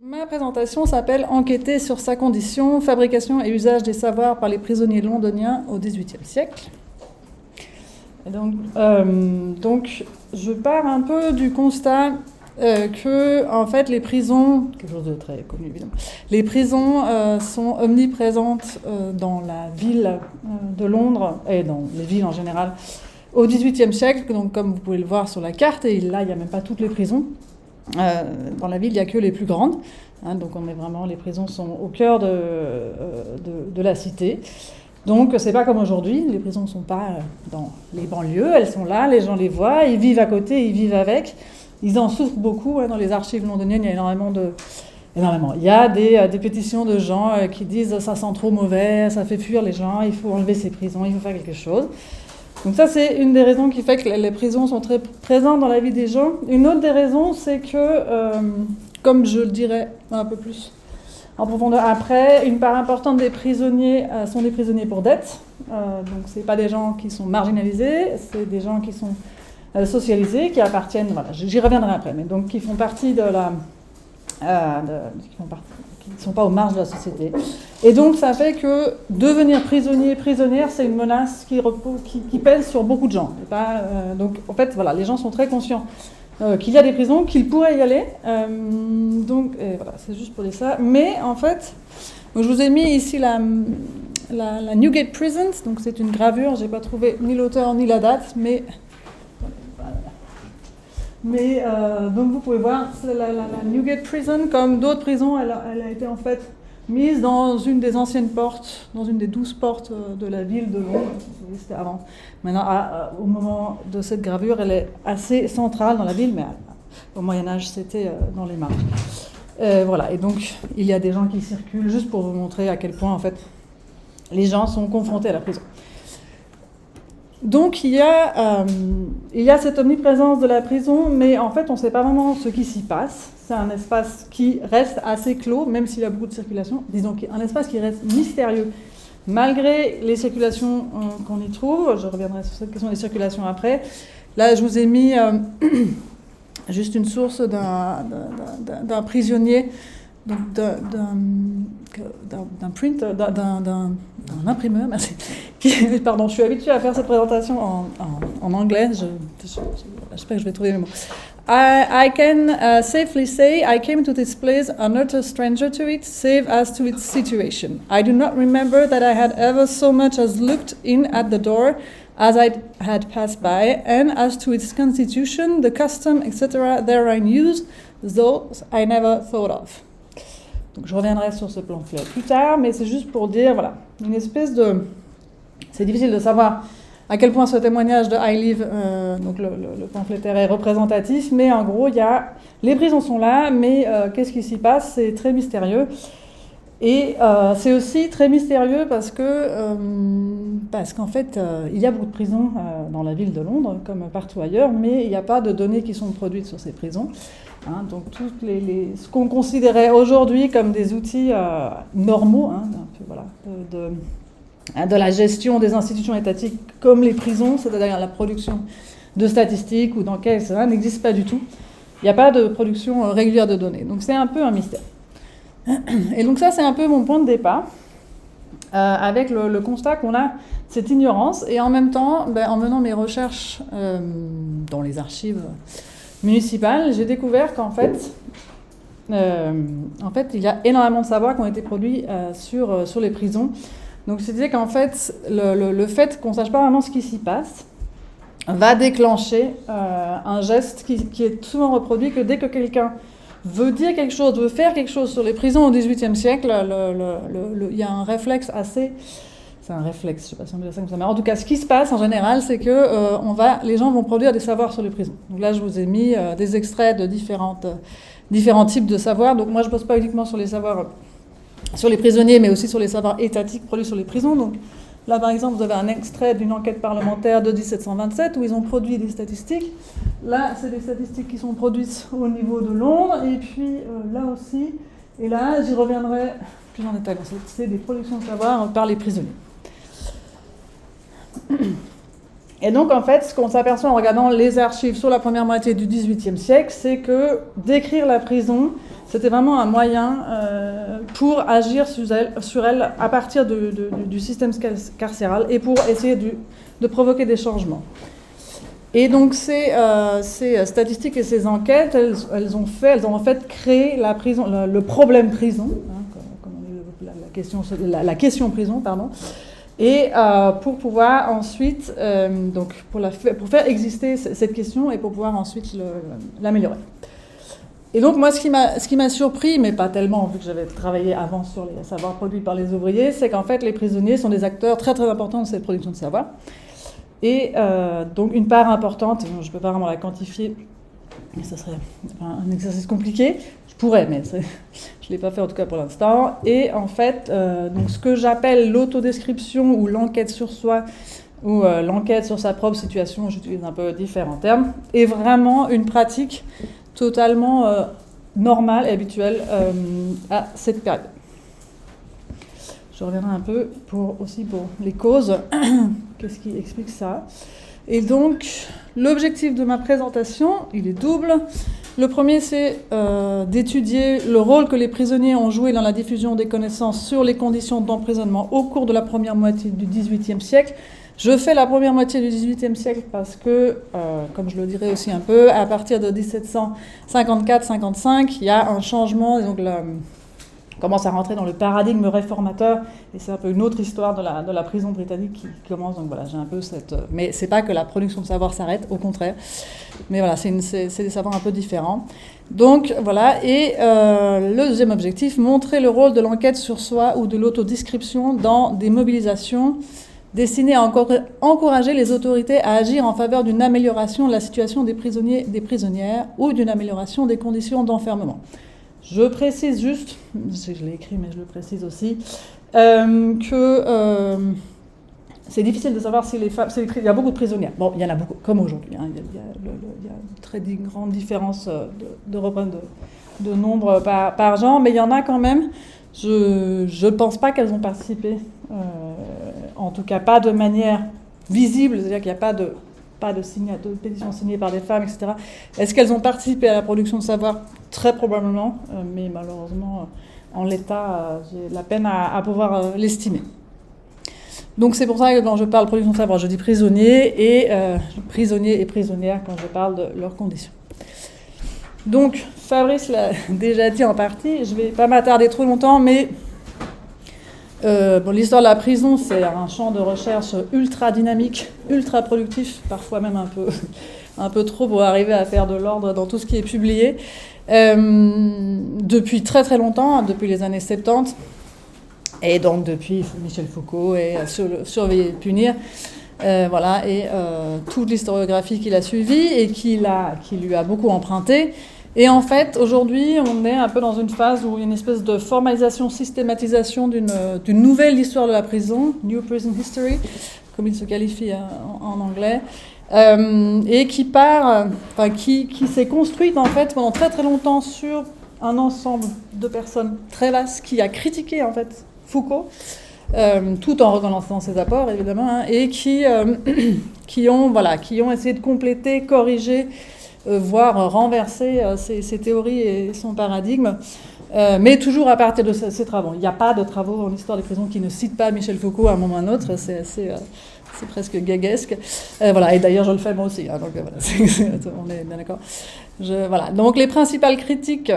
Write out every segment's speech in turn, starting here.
Ma présentation s'appelle « Enquêter sur sa condition, fabrication et usage des savoirs par les prisonniers londoniens au XVIIIe siècle ». Et donc, je pars un peu du constat que, en fait, les prisons, quelque chose de très connu évidemment, les prisons sont omniprésentes dans la ville de Londres et dans les villes en général au XVIIIe siècle. Donc, comme vous pouvez le voir sur la carte, et là, il n'y a même pas toutes les prisons. Dans la ville, il n'y a que les plus grandes. Donc, les prisons sont au cœur de la cité. Donc, c'est pas comme aujourd'hui. Les prisons ne sont pas dans les banlieues. Elles sont là, les gens les voient, ils vivent à côté, ils vivent avec. Ils en souffrent beaucoup. Dans les archives londoniennes, il y a énormément. Il y a des pétitions de gens qui disent « ça sent trop mauvais, ça fait fuir les gens, il faut enlever ces prisons, il faut faire quelque chose ». Donc ça, c'est une des raisons qui fait que les prisons sont très présentes dans la vie des gens. Une autre des raisons, c'est que, comme je le dirai un peu plus en profondeur après, une part importante des prisonniers sont des prisonniers pour dette. Donc ce n'est pas des gens qui sont marginalisés, c'est des gens qui sont socialisés, qui appartiennent, voilà, j'y reviendrai après, mais donc qui font partie de la... qui ne sont pas aux marges de la société. Et donc, ça fait que devenir prisonnière, c'est une menace qui pèse sur beaucoup de gens. Donc, en fait, voilà, les gens sont très conscients qu'il y a des prisons, qu'ils pourraient y aller. Voilà, c'est juste pour dire ça. Mais, en fait, donc, je vous ai mis ici la Newgate Prisons. Donc, c'est une gravure. Je n'ai pas trouvé ni l'auteur ni la date, mais... donc vous pouvez voir, la Newgate Prison, comme d'autres prisons, elle a été en fait mise dans une des anciennes portes, dans une des 12 portes de la ville de Londres. C'était avant. Maintenant, au moment de cette gravure, elle est assez centrale dans la ville, mais au Moyen-Âge, c'était dans les marges. Voilà, et donc il y a des gens qui circulent, juste pour vous montrer à quel point en fait les gens sont confrontés à la prison. Donc il y a cette omniprésence de la prison, mais en fait on ne sait pas vraiment ce qui s'y passe. C'est un espace qui reste assez clos, même s'il y a beaucoup de circulation. Disons un espace qui reste mystérieux, malgré les circulations qu'on y trouve. Je reviendrai sur cette question des circulations après. Là je vous ai mis juste une source d'un prisonnier, donc d'un imprimeur, merci. Pardon, je suis habituée à faire cette présentation en anglais, j'espère que je vais trouver le mot. I can safely say I came to this place an utter stranger to it, save as to its situation. I do not remember that I had ever so much as looked in at the door as I had passed by, and as to its constitution, the custom, etc., therein used, those I never thought of. Donc je reviendrai sur ce pamphlet plus tard, mais c'est juste pour dire, voilà, une espèce de... C'est difficile de savoir à quel point ce témoignage de Ilive, donc le pamphlétaire est représentatif, mais en gros, les prisons sont là, mais qu'est-ce qui s'y passe? C'est très mystérieux. Et c'est aussi très mystérieux parce qu'en fait, il y a beaucoup de prisons dans la ville de Londres, comme partout ailleurs, mais il n'y a pas de données qui sont produites sur ces prisons. Donc ce qu'on considérait aujourd'hui comme des outils normaux, de la gestion des institutions étatiques comme les prisons, c'est-à-dire la production de statistiques ou d'enquêtes, ça n'existe pas du tout. Il n'y a pas de production régulière de données. Donc c'est un peu un mystère. Et donc ça, c'est un peu mon point de départ, avec le constat qu'on a cette ignorance. Et en même temps, en menant mes recherches dans les archives municipales, j'ai découvert qu'en fait, il y a énormément de savoirs qui ont été produits sur les prisons. Donc c'est-à-dire qu'en fait, le fait qu'on ne sache pas vraiment ce qui s'y passe va déclencher un geste qui est souvent reproduit, que dès que quelqu'un veut dire quelque chose, veut faire quelque chose sur les prisons au XVIIIe siècle, il y a un réflexe assez... C'est un réflexe, je ne sais pas si on dit ça comme ça, mais en tout cas, ce qui se passe en général, c'est que les gens vont produire des savoirs sur les prisons. Donc là, je vous ai mis des extraits de différents types de savoirs. Donc moi, je ne bosse pas uniquement sur les savoirs sur les prisonniers, mais aussi sur les savoirs étatiques produits sur les prisons. Donc là, par exemple, vous avez un extrait d'une enquête parlementaire de 1727 où ils ont produit des statistiques. Là, c'est des statistiques qui sont produites au niveau de Londres, et puis là aussi. Et là, j'y reviendrai plus en détail. C'est des productions de savoir par les prisonniers. Et donc, en fait, ce qu'on s'aperçoit en regardant les archives sur la première moitié du XVIIIe siècle, c'est que décrire la prison, C'était vraiment un moyen pour agir sur elle à partir du système carcéral et pour essayer de provoquer des changements. Et donc ces statistiques et ces enquêtes, elles ont en fait créé la prison, le problème prison, hein, comme on dit, la question prison, pardon. Et pour pouvoir ensuite, donc pour faire exister cette question et pour pouvoir ensuite l'améliorer. Et donc moi, ce qui m'a surpris, mais pas tellement, vu que j'avais travaillé avant sur les savoirs produits par les ouvriers, c'est qu'en fait les prisonniers sont des acteurs très très importants de cette production de savoir. Et donc une part importante, je ne peux pas vraiment la quantifier, mais ce serait un exercice compliqué, je pourrais, mais je ne l'ai pas fait en tout cas pour l'instant. Et en fait, donc ce que j'appelle l'autodescription ou l'enquête sur soi, ou l'enquête sur sa propre situation, j'utilise un peu différents termes, est vraiment une pratique totalement normale et habituelle à cette période. Je reviendrai un peu aussi pour les causes, qu'est-ce qui explique ça. Et donc, l'objectif de ma présentation, il est double. Le premier, c'est d'étudier le rôle que les prisonniers ont joué dans la diffusion des connaissances sur les conditions d'emprisonnement au cours de la première moitié du XVIIIe siècle. Je fais la première moitié du XVIIIe siècle parce que, comme je le dirai aussi un peu, à partir de 1754-55, il y a un changement, donc on commence à rentrer dans le paradigme réformateur, et c'est un peu une autre histoire de la prison britannique qui commence. Donc voilà, j'ai un peu mais c'est pas que la production de savoir s'arrête, au contraire. Mais voilà, c'est des savoirs un peu différents. Donc voilà, et le deuxième objectif, montrer le rôle de l'enquête sur soi ou de l'autodescription dans des mobilisations destinées à encourager les autorités à agir en faveur d'une amélioration de la situation des prisonniers, des prisonnières, ou d'une amélioration des conditions d'enfermement. Je précise juste, je l'ai écrit mais je le précise aussi, que c'est difficile de savoir si les femmes... il y a beaucoup de prisonnières. Bon, il y en a beaucoup, comme aujourd'hui. Hein, il y a une très grande différence de nombre par genre, mais il y en a quand même. Je ne pense pas qu'elles ont participé, en tout cas pas de manière visible, c'est-à-dire qu'il n'y a pas de pétitions signées par des femmes, etc. Est-ce qu'elles ont participé à la production de savoir ? Très probablement, mais malheureusement, en l'état, j'ai la peine à pouvoir l'estimer. Donc c'est pour ça que quand je parle de production de savoir, je dis prisonniers et prisonnières quand je parle de leurs conditions. Donc Fabrice l'a déjà dit en partie, je ne vais pas m'attarder trop longtemps, mais l'histoire de la prison, c'est un champ de recherche ultra dynamique, ultra productif, parfois même un peu trop pour arriver à faire de l'ordre dans tout ce qui est publié. Depuis très très longtemps, depuis les années 70, et donc depuis Michel Foucault et Surveiller et punir, voilà, et toute l'historiographie qu'il a suivie et qui lui a beaucoup emprunté. Et en fait, aujourd'hui, on est un peu dans une phase où il y a une espèce de formalisation, systématisation d'une nouvelle histoire de la prison, New Prison History, comme il se qualifie en anglais, et qui s'est construite en fait pendant très très longtemps sur un ensemble de personnes très vastes qui a critiqué en fait Foucault, tout en reconnaissant ses apports évidemment, hein, et qui ont essayé de compléter, corriger, voire renverser ses théories et son paradigme, mais toujours à partir de ces travaux. Il n'y a pas de travaux en histoire des prisons qui ne citent pas Michel Foucault à un moment ou à un autre, c'est presque gaguesque. Voilà, et d'ailleurs je le fais moi aussi, hein, donc voilà, on est bien d'accord. Voilà. Donc les principales critiques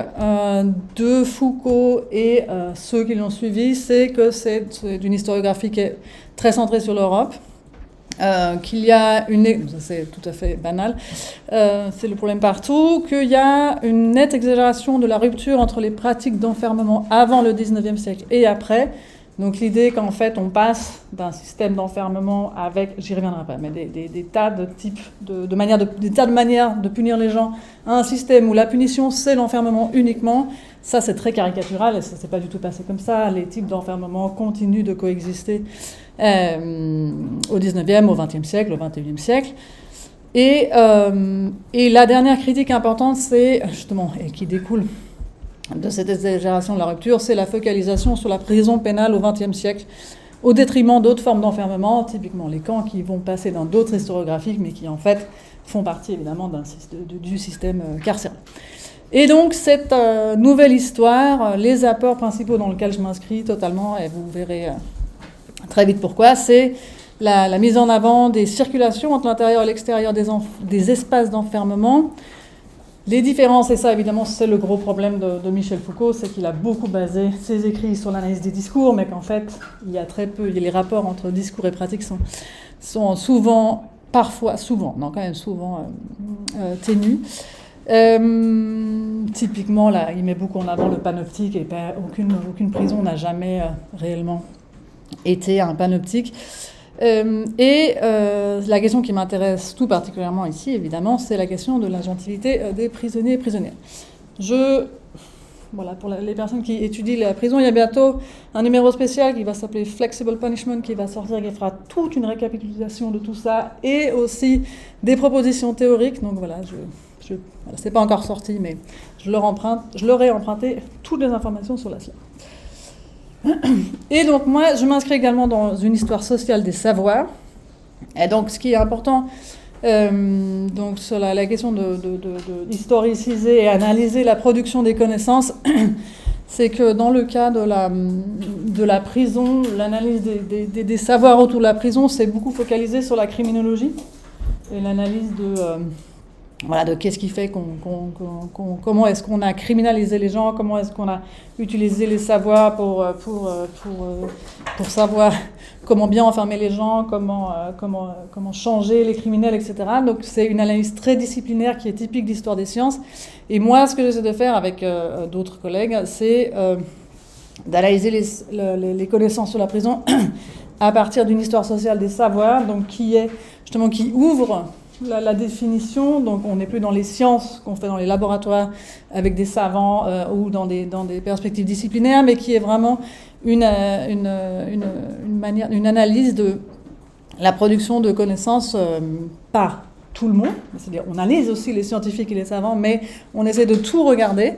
de Foucault et ceux qui l'ont suivi, c'est que c'est une historiographie qui est très centrée sur l'Europe, qu'il y a ça c'est tout à fait banal, c'est le problème partout, qu'il y a une nette exagération de la rupture entre les pratiques d'enfermement avant le 19e siècle et après. Donc l'idée qu'en fait on passe d'un système d'enfermement avec, j'y reviendrai pas, mais des tas de types des tas de manières de punir les gens à un système où la punition c'est l'enfermement uniquement, ça c'est très caricatural et ça s'est pas du tout passé comme ça. Les types d'enfermement continuent de coexister au 19e, au 20e siècle, au 21e siècle. Et la dernière critique importante, c'est justement, et qui découle de cette exagération de la rupture, c'est la focalisation sur la prison pénale au XXe siècle, au détriment d'autres formes d'enfermement, typiquement les camps qui vont passer dans d'autres historiographies, mais qui en fait font partie évidemment du système carcéral. Et donc, cette nouvelle histoire, les apports principaux dans lesquels je m'inscris totalement, et vous verrez très vite pourquoi, c'est la mise en avant des circulations entre l'intérieur et l'extérieur des espaces d'enfermement. Les différences, et ça évidemment c'est le gros problème de Michel Foucault, c'est qu'il a beaucoup basé ses écrits sur l'analyse des discours, mais qu'en fait il y a très peu, les rapports entre discours et pratique sont souvent, ténus. Typiquement, là, il met beaucoup en avant le panoptique, et aucune prison n'a jamais réellement été un panoptique. La question qui m'intéresse tout particulièrement ici, évidemment, c'est la question de la gentilité des prisonniers et prisonnières. Voilà, pour les personnes qui étudient la prison, il y a bientôt un numéro spécial qui va s'appeler Flexible Punishment, qui va sortir, qui fera toute une récapitulation de tout ça, et aussi des propositions théoriques. Donc voilà, voilà, c'est pas encore sorti, mais je leur ai emprunté toutes les informations sur la slide. Et donc moi, je m'inscris également dans une histoire sociale des savoirs. Et donc ce qui est important, donc sur la question de historiciser et analyser la production des connaissances, c'est que dans le cas de la prison, l'analyse des savoirs autour de la prison, c'est beaucoup focalisé sur la criminologie et l'analyse de qu'est-ce qui fait comment est-ce qu'on a criminalisé les gens, comment est-ce qu'on a utilisé les savoirs pour savoir comment bien enfermer les gens, comment changer les criminels, etc. Donc c'est une analyse très disciplinaire qui est typique d'histoire des sciences. Et moi, ce que j'essaie de faire avec d'autres collègues, c'est d'analyser les connaissances sur la prison à partir d'une histoire sociale des savoirs, donc qui ouvre la définition. Donc on n'est plus dans les sciences qu'on fait dans les laboratoires avec des savants ou dans des perspectives disciplinaires, mais qui est vraiment une analyse de la production de connaissances par tout le monde. C'est-à-dire on analyse aussi les scientifiques et les savants, mais on essaie de tout regarder,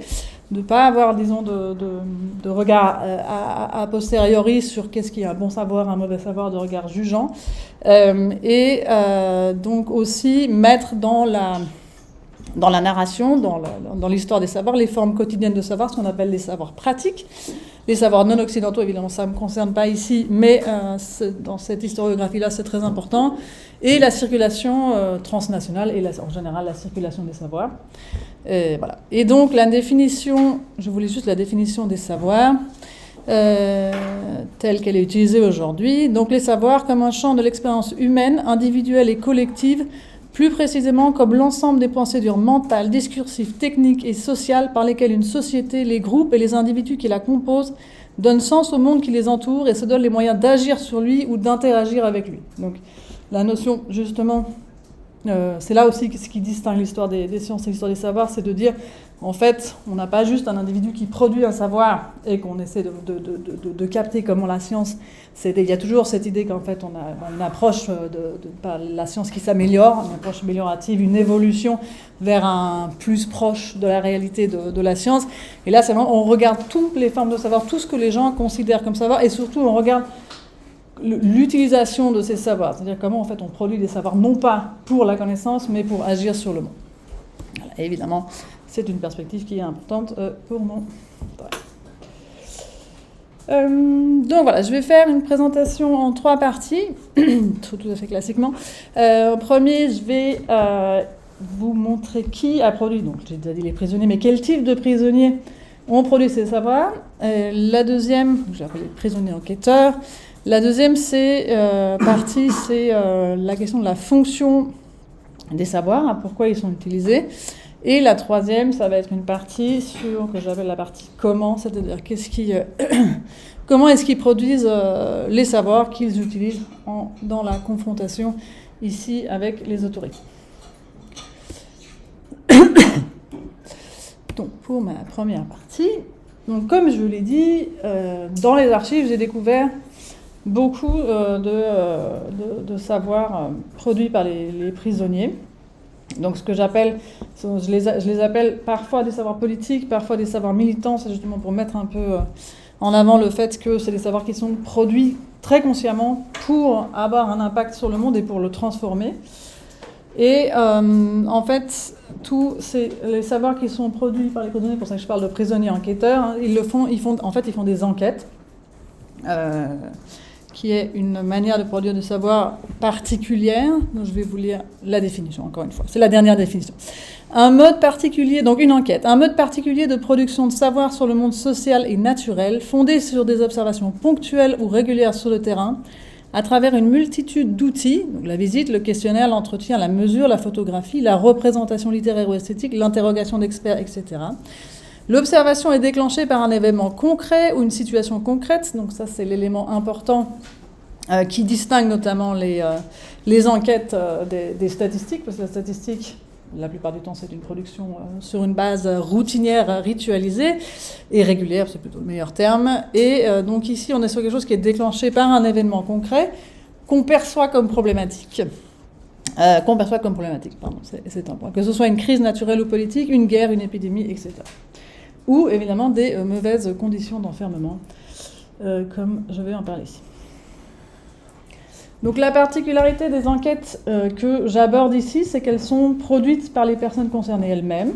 de ne pas avoir, disons, de regard a posteriori sur qu'est-ce qui est un bon savoir, un mauvais savoir, de regard jugeant. Donc aussi mettre dans la narration, dans l'histoire des savoirs, les formes quotidiennes de savoir, ce qu'on appelle les savoirs pratiques. Les savoirs non occidentaux, évidemment, ça ne me concerne pas ici, mais dans cette historiographie-là, c'est très important. Et la circulation transnationale, et en général la circulation des savoirs. Voilà. Et donc, je voulais juste la définition des savoirs, telle qu'elle est utilisée aujourd'hui. Donc, les savoirs comme un champ de l'expérience humaine, individuelle et collective, plus précisément comme l'ensemble des procédures mentales, discursives, techniques et sociales par lesquelles une société, les groupes et les individus qui la composent donnent sens au monde qui les entoure et se donnent les moyens d'agir sur lui ou d'interagir avec lui. Donc la notion, justement, c'est là aussi ce qui distingue l'histoire des sciences et l'histoire des savoirs, c'est de dire, en fait, on n'a pas juste un individu qui produit un savoir et qu'on essaie de capter comment la science... Il y a toujours cette idée qu'en fait, on a une approche pas la science qui s'améliore, une approche améliorative, une évolution vers un plus proche de la réalité de la science. Et là, c'est vraiment, on regarde toutes les formes de savoir, tout ce que les gens considèrent comme savoir, et surtout, on regarde l'utilisation de ces savoirs, c'est-à-dire comment en fait on produit des savoirs non pas pour la connaissance mais pour agir sur le monde. Voilà, et évidemment, c'est une perspective qui est importante pour mon travail. Donc voilà, je vais faire une présentation en 3 parties, tout à fait classiquement. En premier, je vais vous montrer qui a produit, donc j'ai déjà dit les prisonniers, mais quel type de prisonniers ont produit ces savoirs. La deuxième, j'ai appelé prisonniers enquêteurs. La deuxième partie, c'est la question de la fonction des savoirs, pourquoi ils sont utilisés. Et la troisième, ça va être une partie que j'appelle la partie comment, c'est-à-dire comment est-ce qu'ils produisent les savoirs qu'ils utilisent dans la confrontation ici avec les autorités. Donc pour ma première partie, donc, comme je vous l'ai dit, dans les archives, j'ai découvert beaucoup de savoirs produits par les prisonniers. Donc ce que je les appelle parfois des savoirs politiques, parfois des savoirs militants, c'est justement pour mettre un peu en avant le fait que c'est des savoirs qui sont produits très consciemment pour avoir un impact sur le monde et pour le transformer. Et en fait, tous les savoirs qui sont produits par les prisonniers, pour ça que je parle de prisonniers enquêteurs, hein, ils font des enquêtes, qui est une manière de produire du savoir particulière. Donc, je vais vous lire la définition, encore une fois. C'est la dernière définition. Un mode particulier, donc une enquête, un mode particulier de production de savoir sur le monde social et naturel, fondé sur des observations ponctuelles ou régulières sur le terrain, à travers une multitude d'outils, donc la visite, le questionnaire, l'entretien, la mesure, la photographie, la représentation littéraire ou esthétique, l'interrogation d'experts, etc. L'observation est déclenchée par un événement concret ou une situation concrète, donc ça c'est l'élément important qui distingue notamment les enquêtes des statistiques, parce que la statistique, la plupart du temps, c'est une production sur une base routinière, ritualisée, et régulière, c'est plutôt le meilleur terme. Et donc ici, on est sur quelque chose qui est déclenché par un événement concret qu'on perçoit comme problématique. C'est un point. Que ce soit une crise naturelle ou politique, une guerre, une épidémie, etc. Ou, évidemment, des mauvaises conditions d'enfermement, comme je vais en parler ici. Donc la particularité des enquêtes que j'aborde ici, c'est qu'elles sont produites par les personnes concernées elles-mêmes.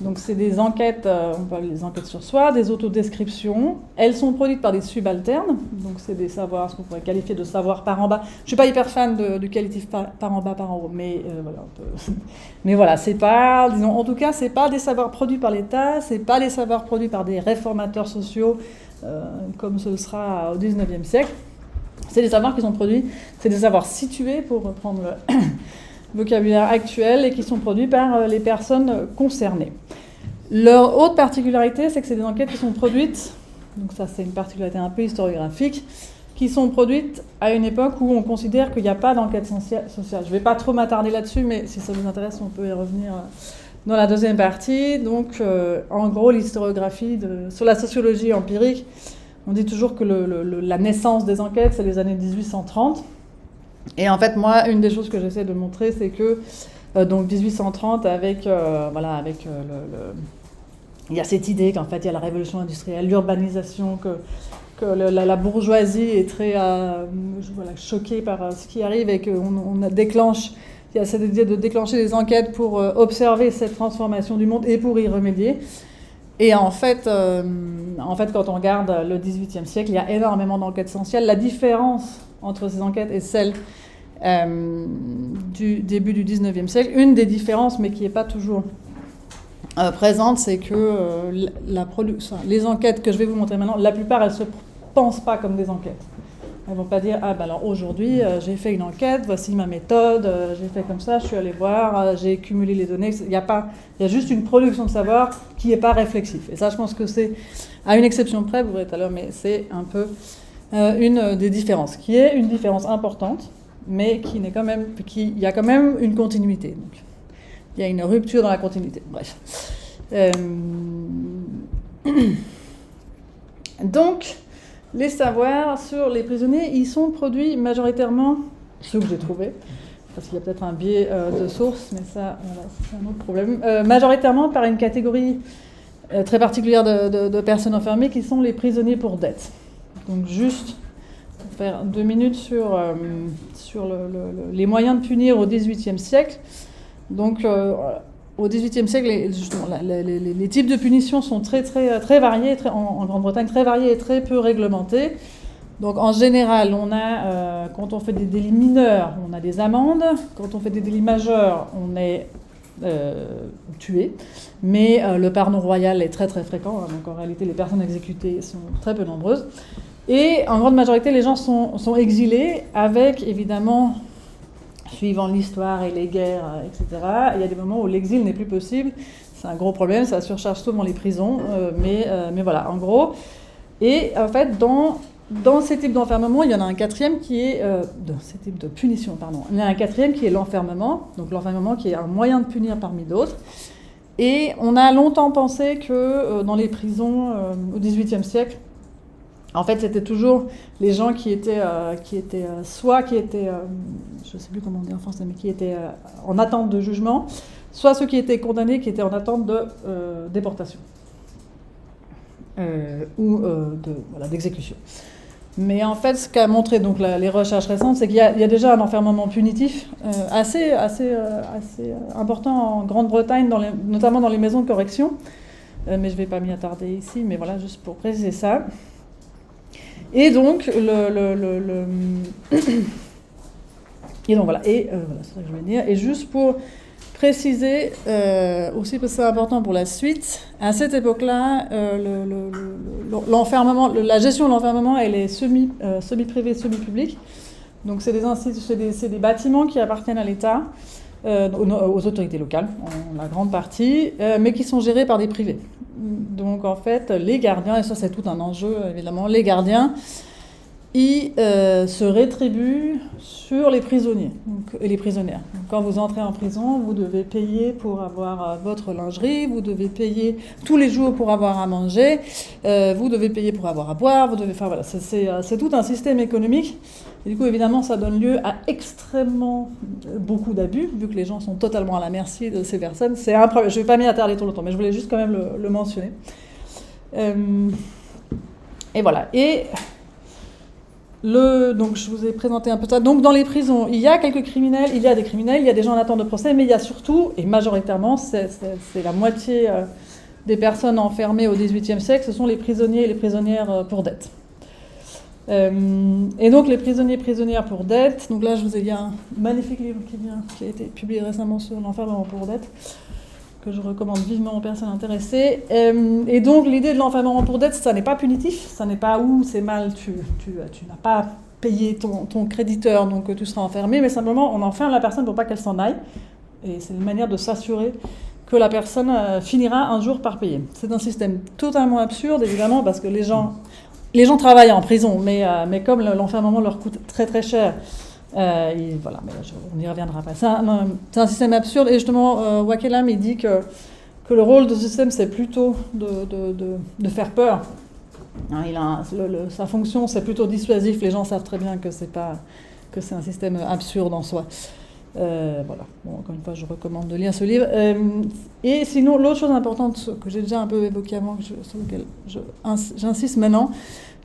Donc c'est des enquêtes, on parle des enquêtes sur soi, des autodescriptions. Elles sont produites par des subalternes, donc c'est des savoirs, ce qu'on pourrait qualifier de savoir par en bas. Je ne suis pas hyper fan du qualitif par en bas, par en haut, mais voilà, un peu. Mais voilà, c'est pas, disons, en tout cas, c'est pas des savoirs produits par l'État, c'est pas des savoirs produits par des réformateurs sociaux, comme ce sera au XIXe siècle. C'est des savoirs qui sont produits, c'est des savoirs situés, pour reprendre le vocabulaire actuel, et qui sont produits par les personnes concernées. Leur autre particularité, c'est que c'est des enquêtes qui sont produites, donc ça c'est une particularité un peu historiographique, qui sont produites à une époque où on considère qu'il n'y a pas d'enquête sociale. Je ne vais pas trop m'attarder là-dessus, mais si ça vous intéresse, on peut y revenir dans la deuxième partie. Donc, en gros, l'historiographie sur la sociologie empirique, on dit toujours que la naissance des enquêtes, c'est les années 1830. Et en fait, moi, une des choses que j'essaie de montrer, c'est que, donc 1830, il y a cette idée qu'en fait, il y a la révolution industrielle, l'urbanisation, que la bourgeoisie est très choquée par ce qui arrive et qu'on déclenche, il y a cette idée de déclencher des enquêtes pour observer cette transformation du monde et pour y remédier. Et en fait, quand on regarde le XVIIIe siècle, il y a énormément d'enquêtes essentielles. La différence entre ces enquêtes et celles du début du XIXe siècle, une des différences, mais qui n'est pas toujours présente, c'est que les enquêtes que je vais vous montrer maintenant, la plupart, elles ne se pensent pas comme des enquêtes. Elles ne vont pas dire « Ah, ben alors aujourd'hui, j'ai fait une enquête, voici ma méthode, j'ai fait comme ça, je suis allé voir, j'ai cumulé les données. » Il y a juste une production de savoir qui n'est pas réflexif. Et ça, je pense que c'est, à une exception près, vous verrez tout à l'heure, mais c'est un peu une des différences, qui est une différence importante, mais il y a quand même une continuité. Donc, il y a une rupture dans la continuité. Bref. Donc, les savoirs sur les prisonniers, ils sont produits majoritairement, ceux que j'ai trouvés, parce qu'il y a peut-être un biais de source, mais ça, voilà, c'est un autre problème, majoritairement par une catégorie très particulière de personnes enfermées qui sont les prisonniers pour dette. Donc juste pour faire 2 minutes sur les moyens de punir au XVIIIe siècle. Donc au XVIIIe siècle, justement, les types de punitions sont très variés, en Grande-Bretagne, très variés et très peu réglementés. Donc en général, on a, quand on fait des délits mineurs, on a des amendes. Quand on fait des délits majeurs, on est tué. Mais le pardon royal est très fréquent. Hein, donc en réalité, les personnes exécutées sont très peu nombreuses. Et en grande majorité, les gens sont exilés avec, évidemment, suivant l'histoire et les guerres, etc. Il y a des moments où l'exil n'est plus possible. C'est un gros problème, ça surcharge souvent les prisons. Mais voilà, en gros. Et en fait, dans ces types d'enfermement, il y en a un quatrième qui est... dans ces types de punition, pardon. Il y en a un quatrième qui est l'enfermement. Donc l'enfermement qui est un moyen de punir parmi d'autres. Et on a longtemps pensé que dans les prisons au XVIIIe siècle, en fait, c'était toujours les gens qui étaient je ne sais plus comment on dit en français, mais qui étaient en attente de jugement, soit ceux qui étaient condamnés, qui étaient en attente de déportation ou d'exécution. Mais en fait, ce qu'a montré donc, les recherches récentes, c'est qu'il y a déjà un enfermement punitif assez important en Grande-Bretagne, notamment dans les maisons de correction. Mais je ne vais pas m'y attarder ici, mais voilà, juste pour préciser ça. Et donc, et donc voilà, voilà, c'est ça que je voulais dire. Et juste pour préciser, aussi parce que c'est important pour la suite, à cette époque-là, l'enfermement, la gestion de l'enfermement, elle est semi-privée, semi-publique. Donc c'est des bâtiments qui appartiennent à l'État, aux autorités locales, en la grande partie, mais qui sont gérés par des privés. Donc en fait, les gardiens, et ça c'est tout un enjeu évidemment, les gardiens, ils se rétribuent sur les prisonniers et les prisonnières. Donc, quand vous entrez en prison, vous devez payer pour avoir votre lingerie, vous devez payer tous les jours pour avoir à manger, vous devez payer pour avoir à boire, enfin voilà, c'est tout un système économique. Et du coup, évidemment, ça donne lieu à extrêmement beaucoup d'abus, vu que les gens sont totalement à la merci de ces personnes. C'est un problème. Je ne vais pas m'y attarder tout le temps, mais je voulais juste quand même le mentionner. Et voilà. Donc je vous ai présenté un peu ça. Donc dans les prisons, il y a quelques criminels, il y a des criminels, il y a des gens en attente de procès, mais il y a surtout, et majoritairement, c'est la moitié des personnes enfermées au XVIIIe siècle, ce sont les prisonniers et les prisonnières pour dette. Et donc les prisonniers et prisonnières pour dette, donc là je vous ai dit un magnifique livre qui a été publié récemment sur l'enfermement pour dette, que je recommande vivement aux personnes intéressées. Et donc l'idée de l'enfermement pour dette, ça n'est pas punitif, ça n'est pas où c'est mal, tu n'as pas payé ton créditeur, donc tu seras enfermé, mais simplement on enferme la personne pour pas qu'elle s'en aille. Et c'est une manière de s'assurer que la personne finira un jour par payer. C'est un système totalement absurde, évidemment, parce que les gens travaillent en prison, mais comme l'enfermement leur coûte très très cher, voilà, mais on n'y reviendra pas. C'est un système absurde, et justement, Wakelam, il dit que le rôle de ce système, c'est plutôt de faire peur. Hein, sa fonction, c'est plutôt dissuasif. Les gens savent très bien que c'est un système absurde en soi. Voilà. Bon, encore une fois, je recommande de lire ce livre. Et sinon, l'autre chose importante que j'ai déjà un peu évoquée avant, sur laquelle j'insiste maintenant,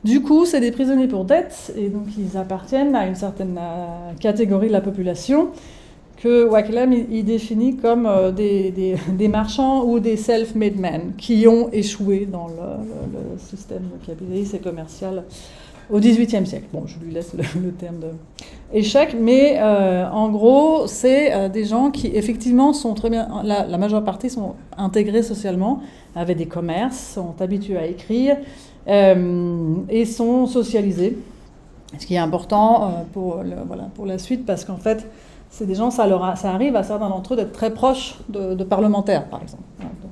du coup, c'est des prisonniers pour dette, et donc ils appartiennent à une certaine catégorie de la population que Wakelam il définit comme des marchands ou des self-made men qui ont échoué dans le système capitaliste et commercial au XVIIIe siècle. Bon, je lui laisse le terme d'échec, mais en gros, c'est des gens qui, effectivement, sont très bien... La majeure partie sont intégrés socialement, avaient des commerces, sont habitués à écrire, et sont socialisés. Ce qui est important pour la suite, parce qu'en fait, c'est des gens, ça arrive à certains d'entre eux d'être très proches de parlementaires, par exemple. Donc,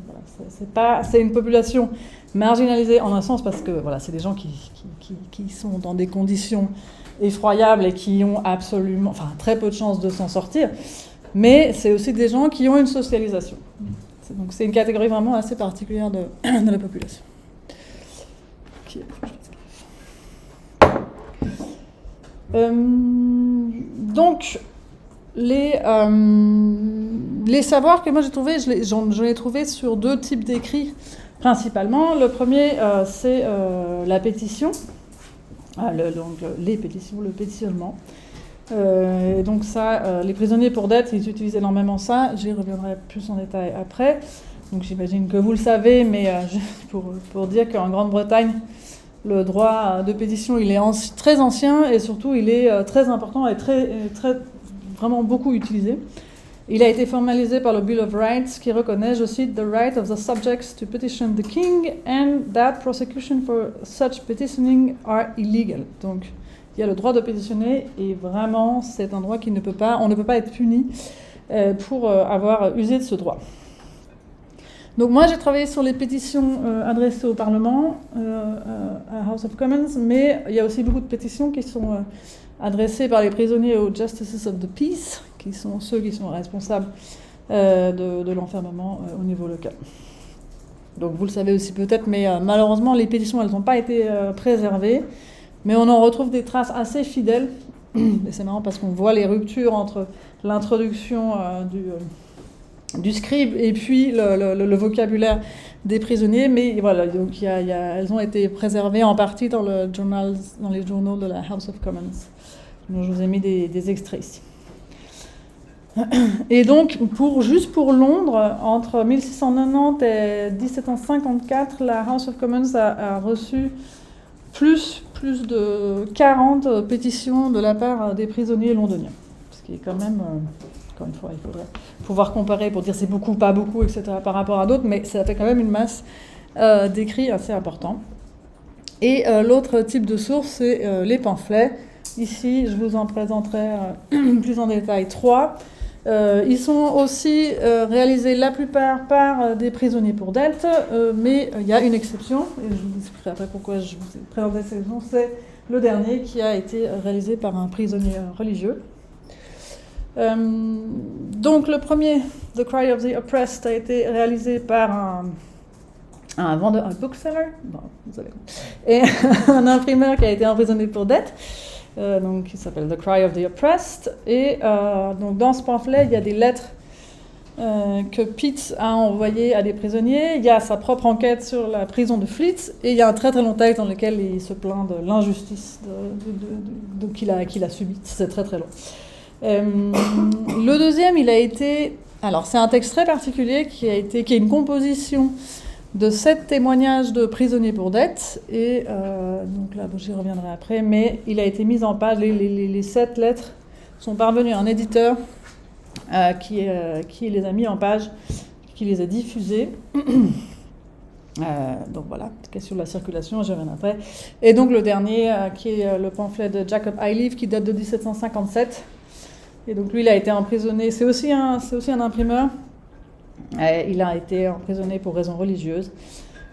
voilà, c'est une population marginalisée en un sens, parce que voilà, c'est des gens qui sont dans des conditions effroyables et qui ont très peu de chances de s'en sortir, mais c'est aussi des gens qui ont une socialisation. Donc c'est une catégorie vraiment assez particulière de la population. Donc les savoirs que moi j'ai trouvés, j'en ai trouvé sur deux types d'écrits principalement. Le premier, c'est la pétition, les pétitions, le pétitionnement. Et donc ça, les prisonniers pour dette, ils utilisent énormément ça. J'y reviendrai plus en détail après. Donc j'imagine que vous le savez, mais pour dire qu'en Grande-Bretagne, le droit de pétition, il est très ancien, et surtout il est très important et très vraiment beaucoup utilisé. Il a été formalisé par le Bill of Rights, qui reconnaît, je cite, "the right of the subjects to petition the king and that prosecution for such petitioning are illegal." Donc il y a le droit de pétitionner, et vraiment c'est un droit on ne peut pas être puni pour avoir usé de ce droit. Donc moi j'ai travaillé sur les pétitions adressées au Parlement, à House of Commons, mais il y a aussi beaucoup de pétitions qui sont adressées par les prisonniers aux Justices of the Peace, qui sont ceux qui sont responsables de l'enfermement au niveau local. Donc vous le savez aussi peut-être, mais malheureusement les pétitions elles n'ont pas été préservées, mais on en retrouve des traces assez fidèles, et c'est marrant parce qu'on voit les ruptures entre l'introduction du scribe et puis le vocabulaire des prisonniers, mais voilà, donc elles ont été préservées en partie dans les journaux de la House of Commons. Donc je vous ai mis des extraits ici. Et donc, juste pour Londres, entre 1690 et 1754, la House of Commons a reçu plus de 40 pétitions de la part des prisonniers londoniens. Ce qui est quand même, encore une fois, il faudrait pouvoir comparer pour dire c'est beaucoup, pas beaucoup, etc. par rapport à d'autres, mais ça fait quand même une masse d'écrits assez important. Et l'autre type de source, c'est les pamphlets. Ici, je vous en présenterai plus en détail 3. Ils sont aussi réalisés la plupart par des prisonniers pour dette, mais il y a une exception, et je vous expliquerai après pourquoi je vous ai présenté cette exception, c'est le dernier qui a été réalisé par un prisonnier religieux. Donc le premier, The Cry of the Oppressed, a été réalisé par un vendeur, un bookseller, bon, vous allez, et un imprimeur qui a été emprisonné pour dette. Donc, qui s'appelle The Cry of the Oppressed. Et donc, dans ce pamphlet, il y a des lettres que Pitt a envoyées à des prisonniers. Il y a sa propre enquête sur la prison de Fleet. Et il y a un très très long texte dans lequel il se plaint de l'injustice qu'il a subie. C'est très très long. Le deuxième, il a été... Alors, c'est un texte très particulier qui est une composition de 7 témoignages de prisonniers pour dette, et donc là, j'y reviendrai après, mais il a été mis en page, les 7 lettres sont parvenues à un éditeur qui les a mis en page, qui les a diffusées. Donc voilà, question de la circulation, j'y reviendrai après. Et donc le dernier, qui est le pamphlet de Jacob Ilive, qui date de 1757, et donc lui, il a été emprisonné, c'est aussi un imprimeur. Il a été emprisonné pour raisons religieuses.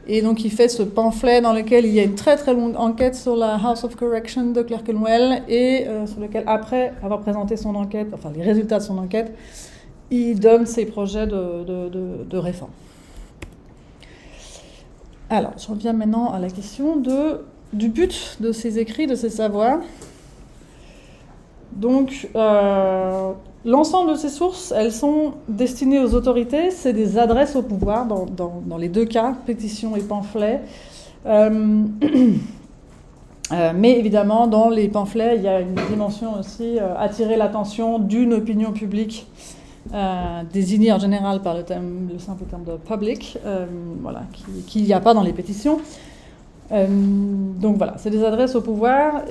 Et donc il fait ce pamphlet dans lequel il y a une très très longue enquête sur la House of Correction de Clerkenwell, et sur lequel, après avoir présenté son enquête, enfin les résultats de son enquête, il donne ses projets de réforme. Alors, je reviens maintenant à la question du but de ces écrits, de ces savoirs. Donc, l'ensemble de ces sources, elles sont destinées aux autorités, c'est des adresses au pouvoir, dans les deux cas, pétitions et pamphlets. Mais évidemment, dans les pamphlets, il y a une dimension aussi, attirer l'attention d'une opinion publique, désignée en général par le simple terme de public, voilà, qu'il n'y a pas dans les pétitions. Donc voilà, c'est des adresses au pouvoir,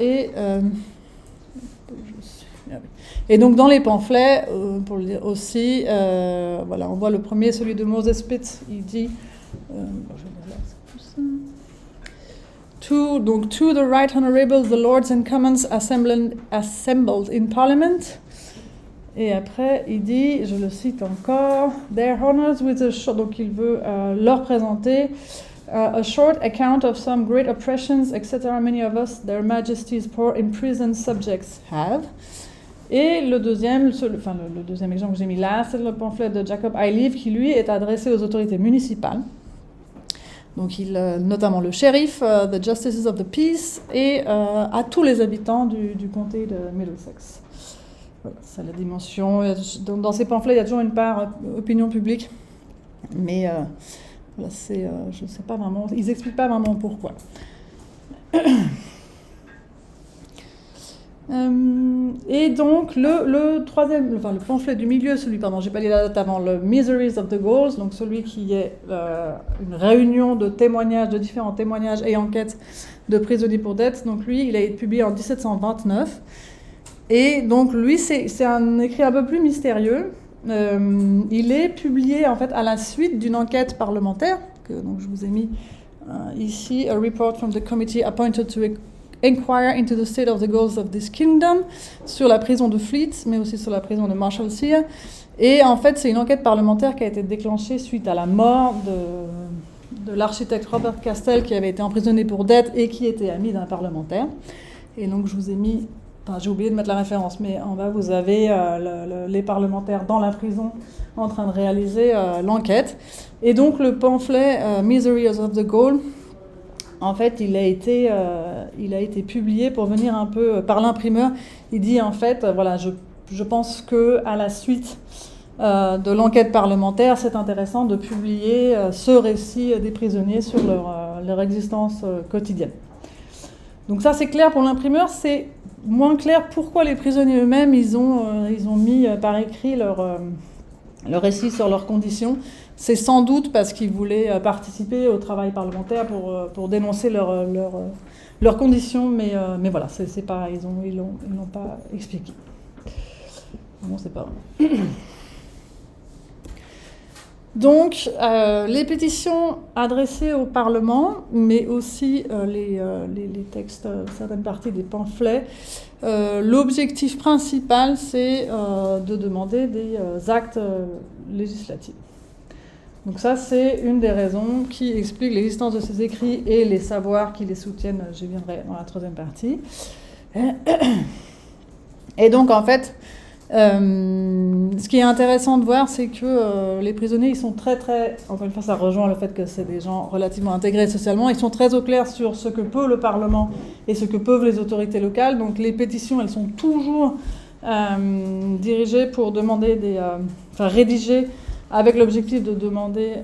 et donc dans les pamphlets, pour le dire aussi, voilà, on voit le premier, celui de Moses Pitt, il dit, to the right honourable the Lords and Commons assembled in Parliament. Et après, il dit, je le cite encore, their honours with a short, donc il veut leur présenter a short account of some great oppressions, etc. Many of us, their majesties, poor imprisoned subjects have. Et le deuxième exemple que j'ai mis là, c'est le pamphlet de Jacob Ilive qui, lui, est adressé aux autorités municipales. Donc, notamment le shérif, the justices of the peace, et à tous les habitants du comté de Middlesex. Voilà, c'est la dimension. Dans ces pamphlets, il y a toujours une part opinion publique, mais voilà, je ne sais pas vraiment, ils n'expliquent pas vraiment pourquoi. Et donc le troisième, enfin le pamphlet du milieu, j'ai pas dit la date avant, le Miseries of the Gauls, donc celui qui est une réunion de témoignages, de différents témoignages et enquêtes de prisonniers pour dette. Donc lui, il a été publié en 1729, et donc lui c'est un écrit un peu plus mystérieux. Il est publié en fait à la suite d'une enquête parlementaire que donc je vous ai mis ici, a report from the committee appointed to inquire into the state of the Gauls of this kingdom, sur la prison de Fleet, mais aussi sur la prison de Marshalsea. Et en fait, c'est une enquête parlementaire qui a été déclenchée suite à la mort de l'architecte Robert Castell, qui avait été emprisonné pour dette et qui était ami d'un parlementaire. Et donc, je vous ai mis, j'ai oublié de mettre la référence, mais en bas, vous avez les parlementaires dans la prison en train de réaliser l'enquête. Et donc, le pamphlet Miseries of the Gauls, en fait, il a été publié pour venir un peu par l'imprimeur. Il dit en fait, voilà, je pense que à la suite de l'enquête parlementaire, c'est intéressant de publier ce récit des prisonniers sur leur existence quotidienne. Donc ça, c'est clair pour l'imprimeur. C'est moins clair pourquoi les prisonniers eux-mêmes, ils ont mis par écrit leur récit sur leurs conditions. C'est sans doute parce qu'ils voulaient participer au travail parlementaire pour dénoncer leurs conditions, mais voilà, c'est pas, ils l'ont pas expliqué. Bon, c'est pas vrai. Donc, les pétitions adressées au Parlement, mais aussi les textes, certaines parties des pamphlets, l'objectif principal, c'est de demander des actes législatifs. Donc ça, c'est une des raisons qui explique l'existence de ces écrits et les savoirs qui les soutiennent. J'y viendrai dans la troisième partie. Et donc, en fait, ce qui est intéressant de voir, c'est que les prisonniers, ils sont très, très... Encore une fois, ça rejoint le fait que c'est des gens relativement intégrés socialement. Ils sont très au clair sur ce que peut le Parlement et ce que peuvent les autorités locales. Donc, les pétitions, elles sont toujours dirigées pour demander rédigées avec l'objectif de demander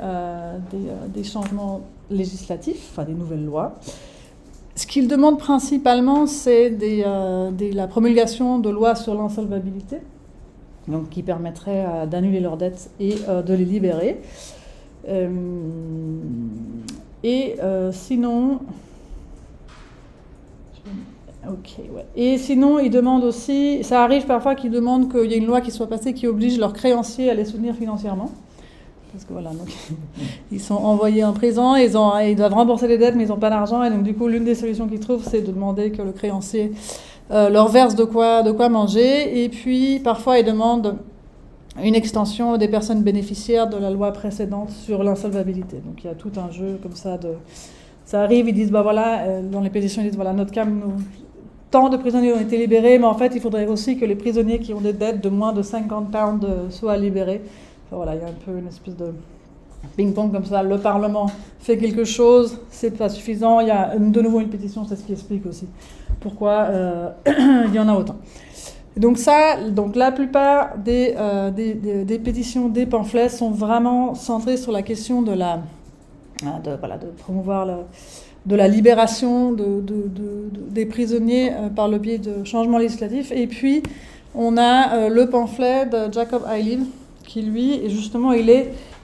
des changements législatifs, enfin des nouvelles lois. Ce qu'ils demandent principalement, c'est la promulgation de lois sur l'insolvabilité, donc qui permettraient d'annuler leurs dettes et de les libérer. Sinon... Ok, ouais. Et sinon, ils demandent aussi, ça arrive parfois qu'ils demandent qu'il y ait une loi qui soit passée qui oblige leurs créanciers à les soutenir financièrement. Parce que voilà, donc, ils sont envoyés en prison, ils doivent rembourser les dettes, mais ils n'ont pas d'argent. Et donc, du coup, l'une des solutions qu'ils trouvent, c'est de demander que le créancier leur verse de quoi manger. Et puis, parfois, ils demandent une extension des personnes bénéficiaires de la loi précédente sur l'insolvabilité. Donc, il y a tout un jeu comme ça ça arrive, ils disent, dans les pétitions, ils disent, notre cas, tant de prisonniers ont été libérés, mais en fait, il faudrait aussi que les prisonniers qui ont des dettes de moins de 50 pounds soient libérés. Enfin, voilà, il y a un peu une espèce de ping-pong comme ça. Le Parlement fait quelque chose, c'est pas suffisant. Il y a de nouveau une pétition, c'est ce qui explique aussi pourquoi il y en a autant. Donc la plupart des pétitions, des pamphlets sont vraiment centrés sur la question de promouvoir de la libération des prisonniers par le biais de changements législatifs. Et puis, on a le pamphlet de Jacob Eileen, qui lui, justement, il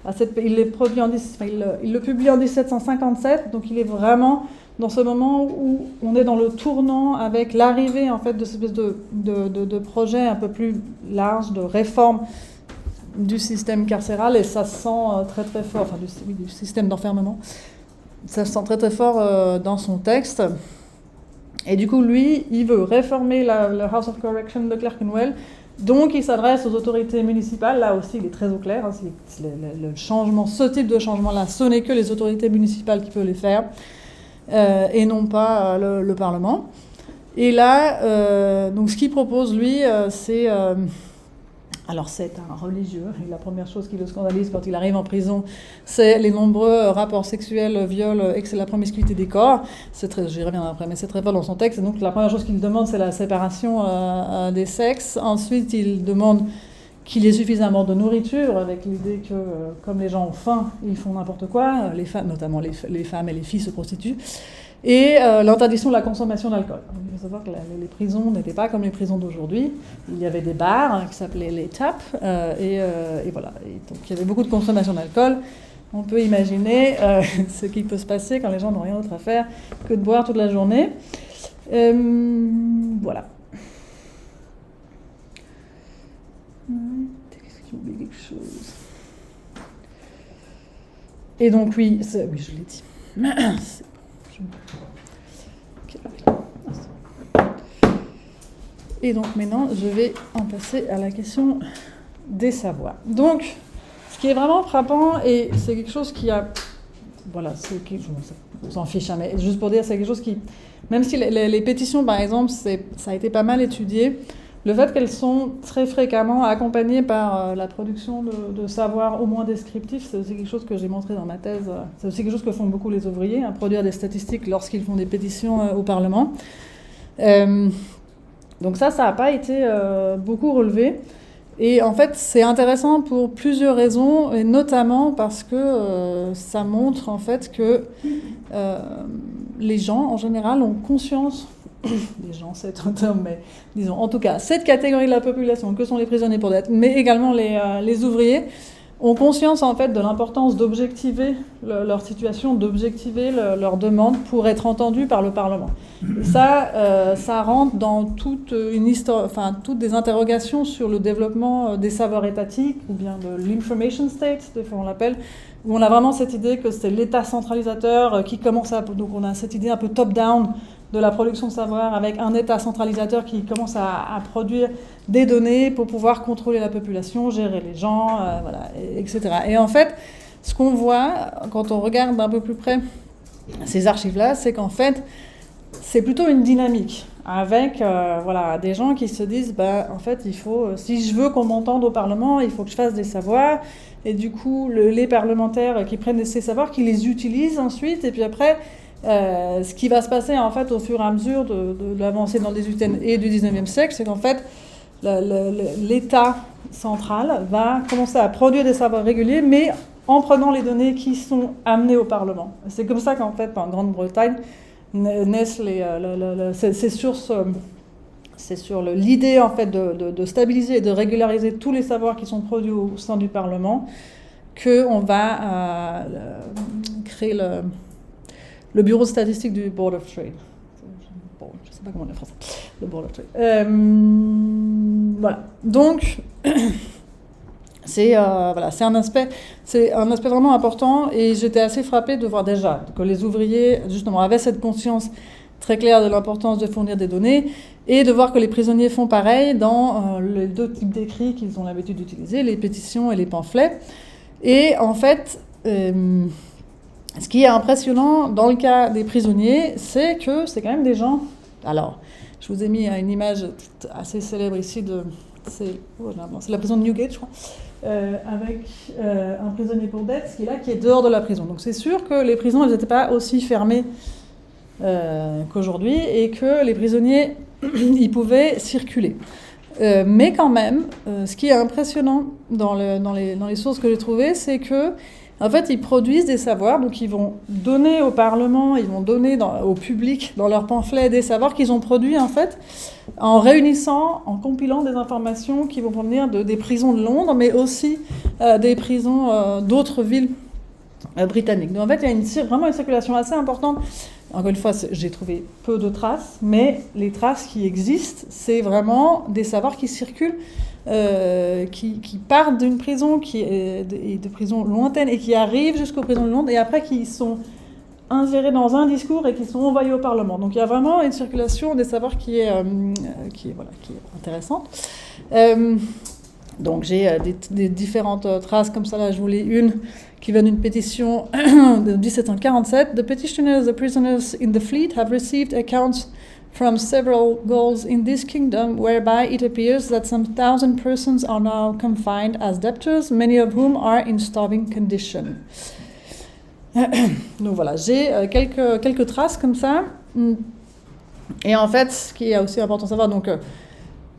le publie en 1757, donc il est vraiment dans ce moment où on est dans le tournant avec l'arrivée, en fait, de cette espèce de projet un peu plus large, de réforme du système carcéral, et ça se sent très très fort, du système d'enfermement. Ça se sent très très fort dans son texte. Et du coup, lui, il veut réformer le House of Correction de Clerkenwell. Donc, il s'adresse aux autorités municipales. Là aussi, il est très au clair. Le changement, ce type de changement-là, ce n'est que les autorités municipales qui peuvent les faire, et non pas le Parlement. Et là, donc, ce qu'il propose, lui, c'est... Alors, c'est un religieux, et la première chose qui le scandalise quand il arrive en prison, c'est les nombreux rapports sexuels, viols, et la promiscuité des corps. J'y reviendrai après, mais c'est très fort dans son texte. Et donc, la première chose qu'il demande, c'est la séparation des sexes. Ensuite, il demande qu'il y ait suffisamment de nourriture, avec l'idée que, comme les gens ont faim, ils font n'importe quoi. Les femmes, notamment les femmes et les filles, se prostituent. Et l'interdiction de la consommation d'alcool. Il faut savoir que les prisons n'étaient pas comme les prisons d'aujourd'hui. Il y avait des bars qui s'appelaient les taps, et voilà. Et donc il y avait beaucoup de consommation d'alcool. On peut imaginer ce qui peut se passer quand les gens n'ont rien d'autre à faire que de boire toute la journée. Voilà. Est-ce qu'il oublie quelque chose ? Et donc oui, je l'ai dit. Et donc maintenant, je vais en passer à la question des savoirs. Donc, ce qui est vraiment frappant, et c'est quelque chose qui a... Voilà, on s'en fiche, hein, mais juste pour dire, c'est quelque chose qui... Même si les pétitions, par exemple, ça a été pas mal étudié, le fait qu'elles sont très fréquemment accompagnées par la production de savoirs au moins descriptifs, c'est aussi quelque chose que j'ai montré dans ma thèse. C'est aussi quelque chose que font beaucoup les ouvriers, produire des statistiques lorsqu'ils font des pétitions au Parlement. Donc ça n'a pas été beaucoup relevé. Et en fait, c'est intéressant pour plusieurs raisons, et notamment parce que ça montre en fait que les gens, en général, ont conscience, les gens, c'est un terme, mais disons, en tout cas, cette catégorie de la population, que sont les prisonniers pour dette, mais également les ouvriers, ont conscience en fait de l'importance d'objectiver leur situation, d'objectiver leurs demandes pour être entendus par le Parlement. Et ça rentre dans toute une histoire, enfin toutes des interrogations sur le développement des savoirs étatiques ou bien de l'information state, des fois on l'appelle, où on a vraiment cette idée que c'est l'État centralisateur qui commence à, donc on a cette idée un peu top-down de la production de savoir avec un État centralisateur qui commence à produire des données pour pouvoir contrôler la population, gérer les gens, voilà, etc. Et en fait, ce qu'on voit quand on regarde d'un peu plus près ces archives-là, c'est qu'en fait, c'est plutôt une dynamique avec voilà, des gens qui se disent en fait, il faut, si je veux qu'on m'entende au Parlement, il faut que je fasse des savoirs. Et du coup, les parlementaires qui prennent ces savoirs, qui les utilisent ensuite, et puis après, ce qui va se passer en fait au fur et à mesure de l'avancée dans le 18e et du 19e siècle, c'est qu'en fait l'État central va commencer à produire des savoirs réguliers, mais en prenant les données qui sont amenées au Parlement. C'est comme ça qu'en fait en Grande-Bretagne naissent c'est sur l'idée en fait de stabiliser et de régulariser tous les savoirs qui sont produits au sein du Parlement qu'on va créer le bureau de statistique du Board of Trade. Bon, je ne sais pas comment on dit en français. Le Board of Trade. Voilà. Donc, c'est un aspect vraiment important. Et j'étais assez frappée de voir déjà que les ouvriers, justement, avaient cette conscience très claire de l'importance de fournir des données et de voir que les prisonniers font pareil dans les deux types d'écrits qu'ils ont l'habitude d'utiliser, les pétitions et les pamphlets. Et en fait... ce qui est impressionnant dans le cas des prisonniers, c'est que c'est quand même des gens... Alors, je vous ai mis une image assez célèbre ici c'est la prison de Newgate, je crois, avec un prisonnier pour dette qui est dehors de la prison. Donc c'est sûr que les prisons, elles n'étaient pas aussi fermées qu'aujourd'hui et que les prisonniers, ils pouvaient circuler. Mais quand même, ce qui est impressionnant dans les sources que j'ai trouvées, c'est que en fait, ils produisent des savoirs, donc ils vont donner au Parlement, ils vont donner au public, dans leurs pamphlets, des savoirs qu'ils ont produits, en fait, en réunissant, en compilant des informations qui vont provenir des prisons de Londres, mais aussi des prisons d'autres villes britanniques. Donc en fait, il y a vraiment une circulation assez importante. Encore une fois, j'ai trouvé peu de traces, mais les traces qui existent, c'est vraiment des savoirs qui circulent, qui partent d'une prison, de prisons lointaines, et qui arrivent jusqu'aux prisons de Londres, et après qui sont insérés dans un discours et qui sont envoyés au Parlement. Donc il y a vraiment une circulation des savoirs qui est intéressante. Donc j'ai des différentes traces comme ça. Là, je vous lis une qui vient d'une pétition de 1747. The petitioners, the prisoners in the fleet have received accounts from several Gauls in this kingdom, whereby it appears that some 1,000 persons are now confined as debtors, many of whom are in starving condition. Donc voilà, j'ai quelques traces comme ça. Et en fait, ce qui est aussi important de savoir, donc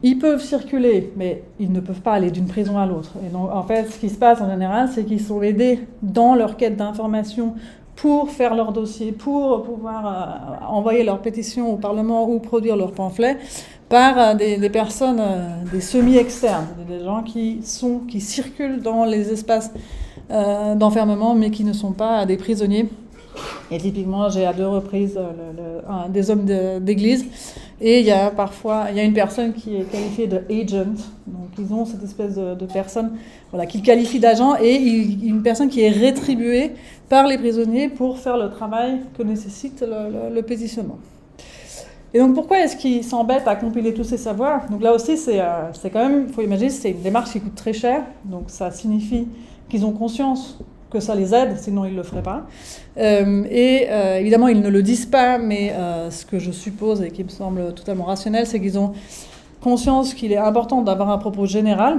ils peuvent circuler, mais ils ne peuvent pas aller d'une prison à l'autre. Et donc, en fait, ce qui se passe en général, c'est qu'ils sont aidés dans leur quête d'information pour faire leur dossier, pour pouvoir envoyer leur pétition au Parlement ou produire leurs pamphlets par des personnes, des semi-externes, des gens qui circulent dans les espaces d'enfermement, mais qui ne sont pas des prisonniers. Et typiquement, j'ai à 2 reprises des hommes d'église, et il y a une personne qui est qualifiée de agent, donc ils ont cette espèce de personne qu'ils qualifient d'agent, et une personne qui est rétribuée par les prisonniers pour faire le travail que nécessite le pétitionnement. Et donc pourquoi est-ce qu'ils s'embêtent à compiler tous ces savoirs ? Donc là aussi, c'est quand même, il faut imaginer, c'est une démarche qui coûte très cher, donc ça signifie qu'ils ont conscience que ça les aide, sinon ils ne le feraient pas. Évidemment, ils ne le disent pas, mais ce que je suppose et qui me semble totalement rationnel, c'est qu'ils ont conscience qu'il est important d'avoir un propos général,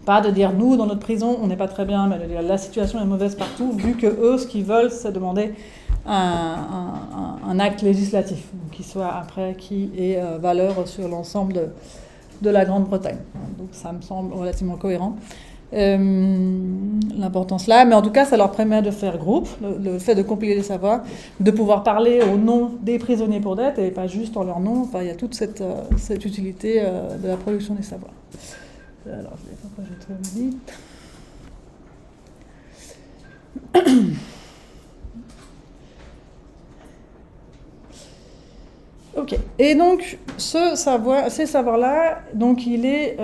pas de dire nous, dans notre prison, on n'est pas très bien, mais de dire la situation est mauvaise partout, vu que eux, ce qu'ils veulent, c'est demander un acte législatif, qui soit après qui ait valeur sur l'ensemble de la Grande-Bretagne. Donc ça me semble relativement cohérent. L'importance là, mais en tout cas ça leur permet de faire groupe, le fait de compiler les savoirs, de pouvoir parler au nom des prisonniers pour dette et pas juste en leur nom. Enfin, il y a toute cette utilité de la production des savoirs. Alors je vais trop vite. Ok, et donc ces savoirs-là, donc il est...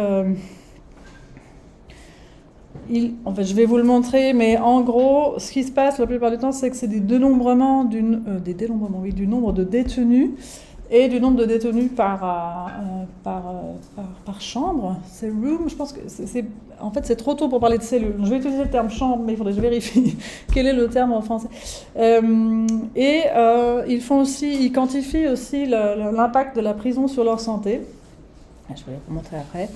en fait, je vais vous le montrer, mais en gros, ce qui se passe la plupart du temps, c'est que c'est des dénombrements du nombre de détenus et du nombre de détenus par chambre. C'est room, je pense que en fait, c'est trop tôt pour parler de cellules. Je vais utiliser le terme chambre, mais il faudrait que je vérifie quel est le terme en français. Ils quantifient aussi l'impact de la prison sur leur santé. Je vais vous montrer après.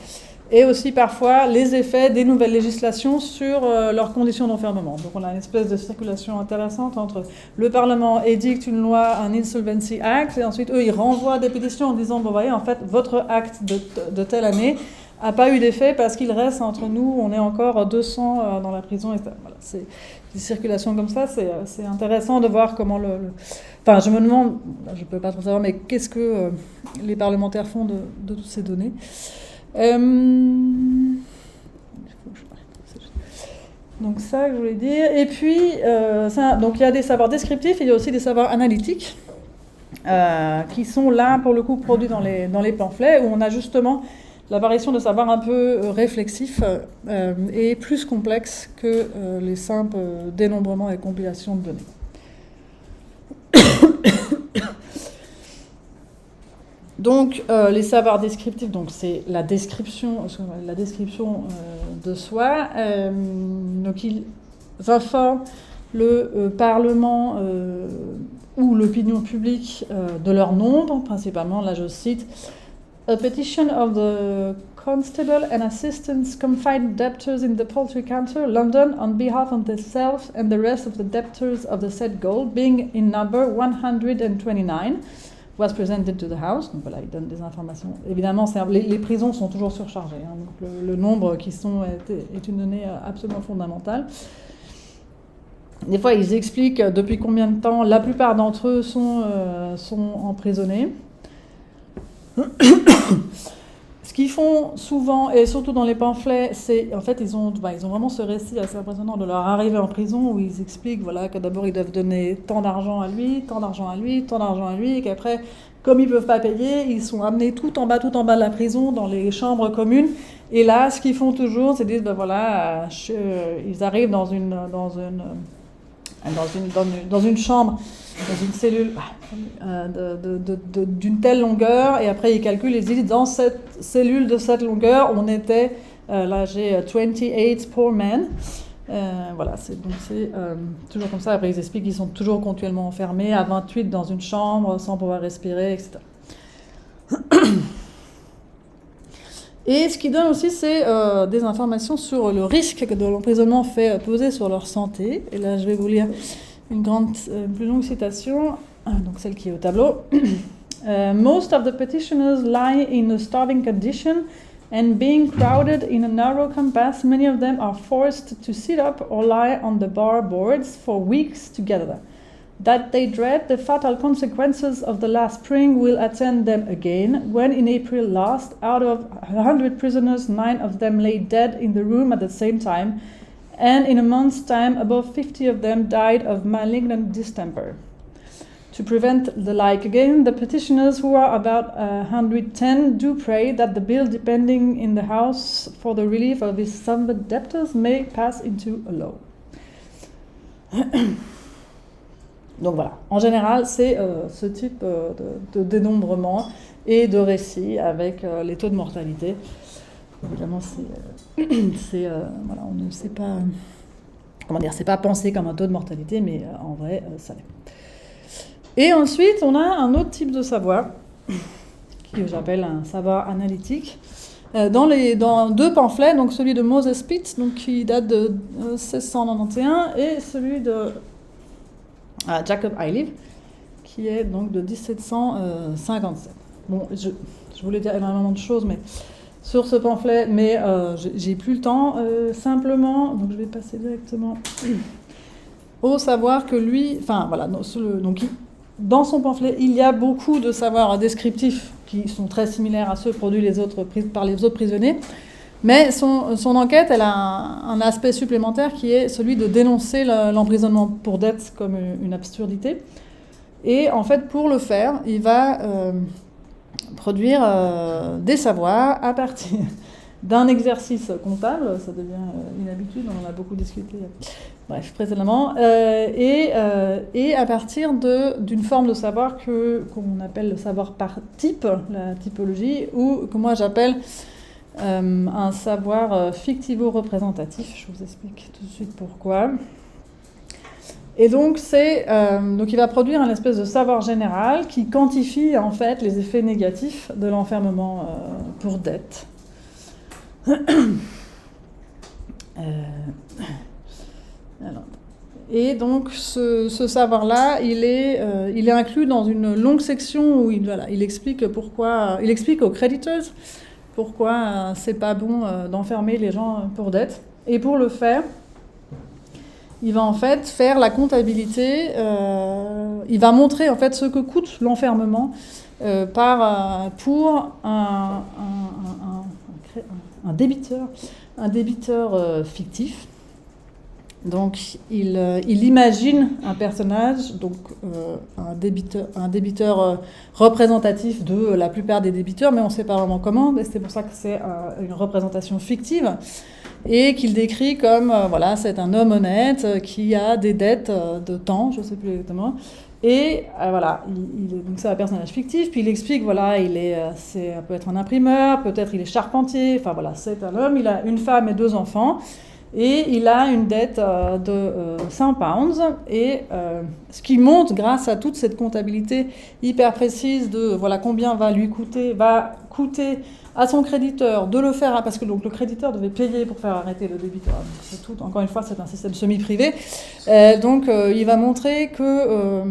Et aussi parfois les effets des nouvelles législations sur leurs conditions d'enfermement. Donc on a une espèce de circulation intéressante entre le Parlement édicte une loi, un Insolvency Act, et ensuite eux ils renvoient des pétitions en disant, bon voyez, en fait votre acte de telle année n'a pas eu d'effet parce qu'il reste entre nous, on est encore 200 dans la prison. Et voilà, c'est des circulations comme ça, c'est intéressant de voir comment Enfin, je me demande, je ne peux pas trop savoir, mais qu'est-ce que les parlementaires font de toutes ces données. Donc ça que je voulais dire. Et puis donc il y a des savoirs descriptifs et il y a aussi des savoirs analytiques qui sont là pour le coup produits dans les pamphlets où on a justement l'apparition de savoirs un peu réflexifs et plus complexes que les simples dénombrements et compilations de données. Donc, les savoirs descriptifs, donc c'est la description de soi. Donc, ils informent le Parlement ou l'opinion publique de leur nombre, principalement. Là, je cite A petition of the Constable and Assistants Confined Debtors in the Poultry Counter, London, on behalf of themselves and the rest of the debtors of the said gaol, being in number 129. Was presented to the House. Donc voilà, il donne des informations. Évidemment, les prisons sont toujours surchargées. Hein, donc le nombre qui sont est une donnée absolument fondamentale. Des fois, ils expliquent depuis combien de temps la plupart d'entre eux sont emprisonnés. Ce qu'ils font souvent, et surtout dans les pamphlets, c'est en fait ils ont vraiment ce récit assez impressionnant de leur arrivée en prison où ils expliquent que d'abord ils doivent donner tant d'argent à lui, tant d'argent à lui, tant d'argent à lui, et qu'après, comme ils ne peuvent pas payer, ils sont amenés tout en bas de la prison, dans les chambres communes. Et là, ce qu'ils font toujours, c'est dire ils arrivent dans une chambre, dans une cellule d'une telle longueur, et après ils calculent, ils disent dans cette cellule de cette longueur, on était, là j'ai 28 poor men. Voilà, c'est toujours comme ça. Après ils expliquent qu'ils sont toujours continuellement enfermés à 28 dans une chambre, sans pouvoir respirer, etc. Et ce qui donne aussi, c'est des informations sur le risque que l'emprisonnement fait peser sur leur santé. Et là, je vais vous lire une plus longue citation, donc celle qui est au tableau. Most of the petitioners lie in a starving condition, and being crowded in a narrow compass, many of them are forced to sit up or lie on the bar boards for weeks together. That they dread the fatal consequences of the last spring will attend them again, when in April last, out of 100 prisoners, 9 of them lay dead in the room at the same time, and in a month's time, above 50 of them died of malignant distemper. To prevent the like again, the petitioners, who are about 110, do pray that the bill depending in the House for the relief of his slumbered debtors may pass into a law. Donc voilà, en général, c'est ce type de dénombrement et de récit avec les taux de mortalité. Évidemment, voilà, on ne sait pas, c'est pas pensé comme un taux de mortalité, mais en vrai, ça l'est. Et ensuite, on a un autre type de savoir, que j'appelle un savoir analytique, dans deux pamphlets, donc celui de Moses Pitt, donc qui date de 1691, et celui de Jacob Ilive, qui est donc de 1757. Bon, je voulais dire énormément de choses, mais sur ce pamphlet, mais j'ai plus le temps. Simplement, donc je vais passer directement au savoir que lui, enfin voilà, donc dans son pamphlet, il y a beaucoup de savoirs descriptifs qui sont très similaires à ceux produits par les autres prisonniers, mais son enquête, elle a un aspect supplémentaire qui est celui de dénoncer l'emprisonnement pour dette comme une absurdité. Et en fait, pour le faire, il va produire des savoirs à partir d'un exercice comptable, ça devient une habitude, on en a beaucoup discuté précédemment, et à partir d'une forme de savoir qu'on appelle le savoir par type, la typologie, ou que moi j'appelle un savoir fictivo-représentatif. Je vous explique tout de suite pourquoi. Et donc, donc il va produire un espèce de savoir général qui quantifie en fait les effets négatifs de l'enfermement pour dette. Et donc ce savoir-là, il est inclus dans une longue section où il explique aux creditors pourquoi c'est pas bon d'enfermer les gens pour dette. Et pour le faire, il va en fait faire la comptabilité, il va montrer en fait ce que coûte l'enfermement pour un débiteur fictif. Donc il imagine un personnage, donc un débiteur représentatif de la plupart des débiteurs, mais on ne sait pas vraiment comment, et c'est pour ça que c'est une représentation fictive, et qu'il décrit comme, c'est un homme honnête qui a des dettes de temps, je ne sais plus exactement, et donc c'est un personnage fictif, puis il explique, ça peut être un imprimeur, peut-être il est charpentier, c'est un homme, il a une femme et 2 enfants, et il a une dette de 100 pounds, et ce qui montre, grâce à toute cette comptabilité hyper précise de combien va coûter à son créditeur de le faire, parce que donc, le créditeur devait payer pour faire arrêter le débiteur. C'est tout, encore une fois, c'est un système semi-privé. Donc il va montrer que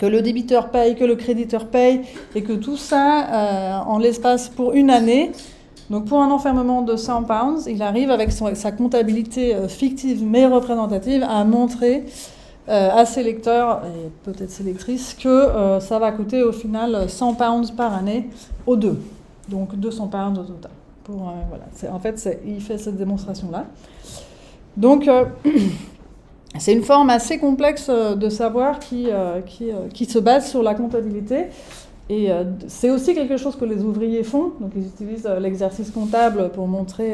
le débiteur paye, que le créditeur paye, et que tout ça, en l'espace pour une année. Donc pour un enfermement de 100 pounds, il arrive avec sa comptabilité fictive mais représentative à montrer à ses lecteurs, et peut-être ses lectrices, que ça va coûter au final 100 pounds par année aux deux. Donc 200 pounds au total. Il fait cette démonstration-là. Donc c'est une forme assez complexe de savoir qui se base sur la comptabilité. Et c'est aussi quelque chose que les ouvriers font. Donc ils utilisent l'exercice comptable pour montrer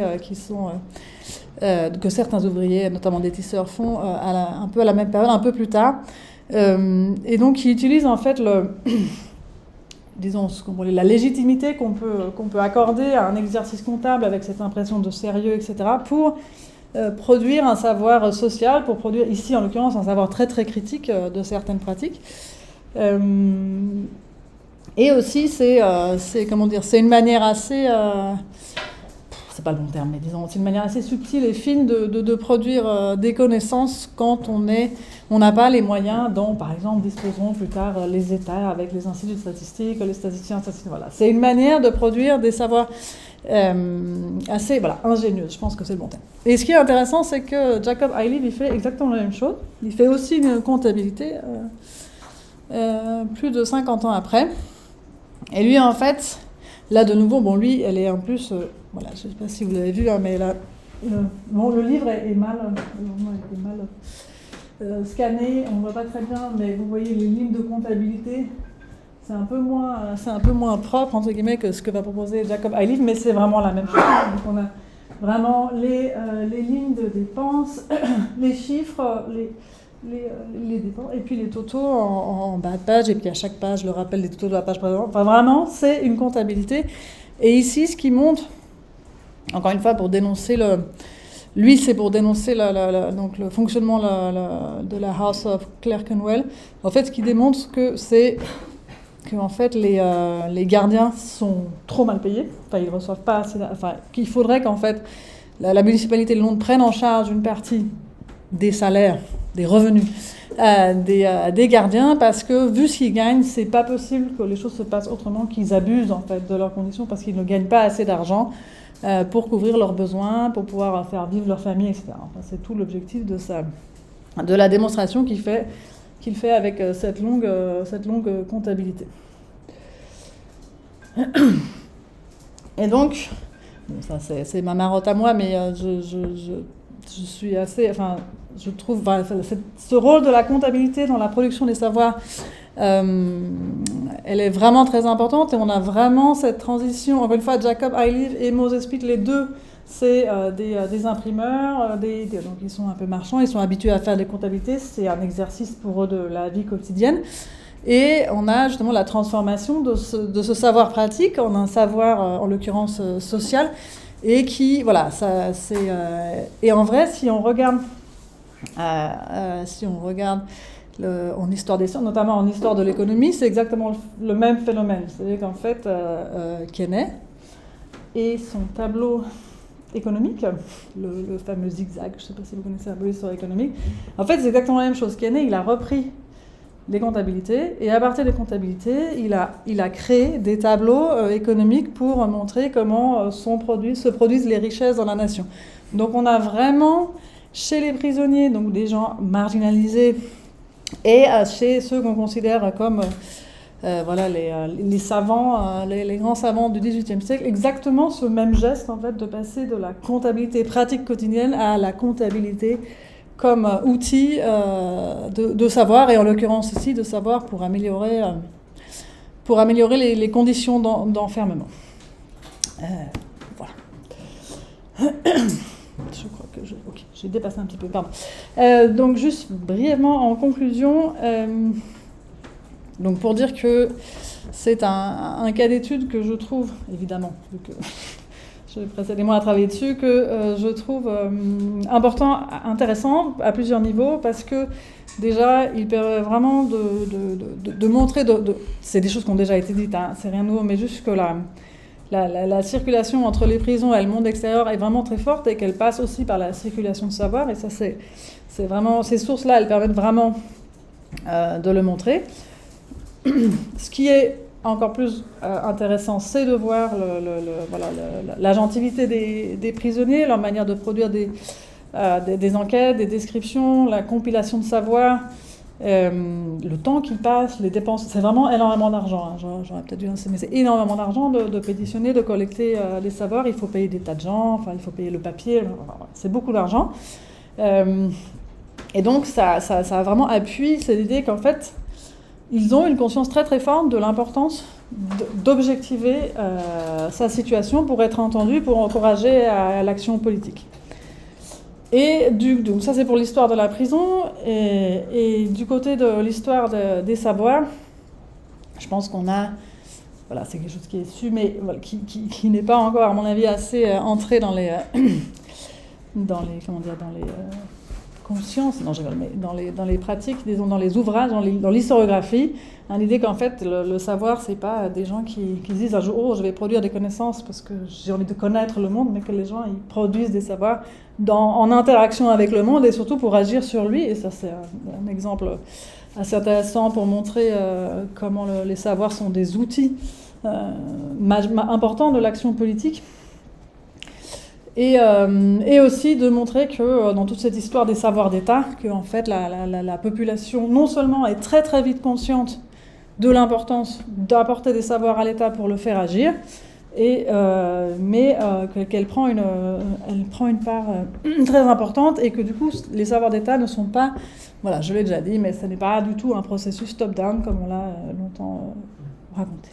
que certains ouvriers, notamment des tisseurs, font un peu à la même période, un peu plus tard. Et donc ils utilisent en fait la légitimité qu'on peut accorder à un exercice comptable avec cette impression de sérieux, etc., pour produire un savoir social, pour produire ici en l'occurrence un savoir très très critique de certaines pratiques. Et aussi, c'est une manière assez, c'est pas le bon terme, mais disons, c'est une manière assez subtile et fine de produire des connaissances quand on n'a pas les moyens dont, par exemple, disposeront plus tard les États avec les instituts statistiques, les statisticiens. C'est une manière de produire des savoirs assez ingénieuses. Je pense que c'est le bon terme. Et ce qui est intéressant, c'est que Jacob Iliff, il fait exactement la même chose. Il fait aussi une comptabilité plus de 50 ans après. Et lui, en fait, là, de nouveau, lui, elle est en plus... je ne sais pas si vous l'avez vu, mais là, le livre est mal scanné, on ne voit pas très bien, mais vous voyez les lignes de comptabilité, c'est un peu moins propre, entre guillemets, que ce que va proposer Jacob Iliff, mais c'est vraiment la même chose. Donc on a vraiment les lignes de dépenses, les chiffres, les dépenses, et puis les totaux en bas de page, et puis à chaque page, le rappel des totaux de la page précédente. Enfin, vraiment, c'est une comptabilité. Et ici, ce qui montre, encore une fois, pour dénoncer c'est pour dénoncer donc le fonctionnement de la House of Clerkenwell. En fait, ce qui démontre que en fait, les gardiens sont trop mal payés. Enfin, ils ne reçoivent pas assez... qu'il faudrait qu'en fait, la municipalité de Londres prenne en charge une partie des salaires, des revenus des gardiens, parce que vu ce qu'ils gagnent, c'est pas possible que les choses se passent autrement, qu'ils abusent en fait de leurs conditions, parce qu'ils ne gagnent pas assez d'argent pour couvrir leurs besoins, pour pouvoir faire vivre leur famille, etc. Enfin, c'est tout l'objectif de la démonstration qu'il fait avec cette longue comptabilité. Et donc, bon, ça c'est ma marotte à moi, mais je suis assez, enfin, je trouve ce rôle de la comptabilité dans la production des savoirs, elle est vraiment très importante, et on a vraiment cette transition. Encore une fois, Jacob Eiliv et Moses Pitt, les deux, c'est des imprimeurs, donc ils sont un peu marchands, ils sont habitués à faire des comptabilités, c'est un exercice pour eux de la vie quotidienne. Et on a justement la transformation de ce savoir pratique en un savoir, en l'occurrence, social, et qui, voilà, ça, c'est... et en vrai, si on regarde en histoire des sciences, notamment en histoire de l'économie, c'est exactement le même phénomène. C'est-à-dire qu'en fait, Keynes et son tableau économique, le fameux zigzag, je ne sais pas si vous connaissez un peu l'histoire économique, en fait, c'est exactement la même chose. Keynes, il a repris les comptabilités, et à partir des comptabilités, il a créé des tableaux économiques pour montrer comment se produisent les richesses dans la nation. Donc on a vraiment, chez les prisonniers, donc des gens marginalisés, et chez ceux qu'on considère comme les savants, les grands savants du XVIIIe siècle, exactement ce même geste en fait, de passer de la comptabilité pratique quotidienne à la comptabilité comme outil de savoir, et en l'occurrence aussi de savoir pour améliorer les conditions d'enfermement. Voilà. Je crois que j'ai dépassé un petit peu, pardon. Donc juste brièvement en conclusion, donc pour dire que c'est un cas d'étude que je trouve, évidemment, vu que j'ai précédemment à travailler dessus, que je trouve important, intéressant à plusieurs niveaux, parce que déjà, il permet vraiment de montrer, c'est des choses qui ont déjà été dites, hein, c'est rien de nouveau, mais juste que la circulation entre les prisons et le monde extérieur est vraiment très forte, et qu'elle passe aussi par la circulation de savoir, et ça c'est vraiment, ces sources-là, elles permettent vraiment de le montrer. Ce qui est encore plus intéressant, c'est de voir l'agentivité des prisonniers, leur manière de produire des enquêtes, des descriptions, la compilation de savoir, le temps qu'ils passent, les dépenses. C'est vraiment énormément d'argent. Hein. J'aurais peut-être dû mais c'est énormément d'argent de pétitionner, de collecter des savoirs. Il faut payer des tas de gens, enfin, il faut payer le papier. C'est beaucoup d'argent. Et donc, ça a vraiment appuyé cette idée qu'en fait, ils ont une conscience très très forte de l'importance d'objectiver sa situation pour être entendu, pour encourager à l'action politique. Et donc ça c'est pour l'histoire de la prison, et du côté de l'histoire des savoirs, je pense qu'on a, voilà, c'est quelque chose qui est su, mais voilà, qui n'est pas encore, à mon avis, assez entré dans les conscience, non, je rigole, mais dans les pratiques, disons, dans les ouvrages, dans l'historiographie, l'idée qu'en fait, le savoir, c'est pas des gens qui disent un jour, oh, je vais produire des connaissances parce que j'ai envie de connaître le monde, mais que les gens, ils produisent des savoirs en interaction avec le monde, et surtout pour agir sur lui, et ça, c'est un exemple assez intéressant pour montrer comment les savoirs sont des outils importants de l'action politique. Et aussi de montrer que dans toute cette histoire des savoirs d'État, que en fait la population non seulement est très très vite consciente de l'importance d'apporter des savoirs à l'État pour le faire agir, mais qu'elle prend une part très importante, et que du coup les savoirs d'État ne sont pas, voilà, je l'ai déjà dit, mais ce n'est pas du tout un processus top-down comme on l'a longtemps raconté.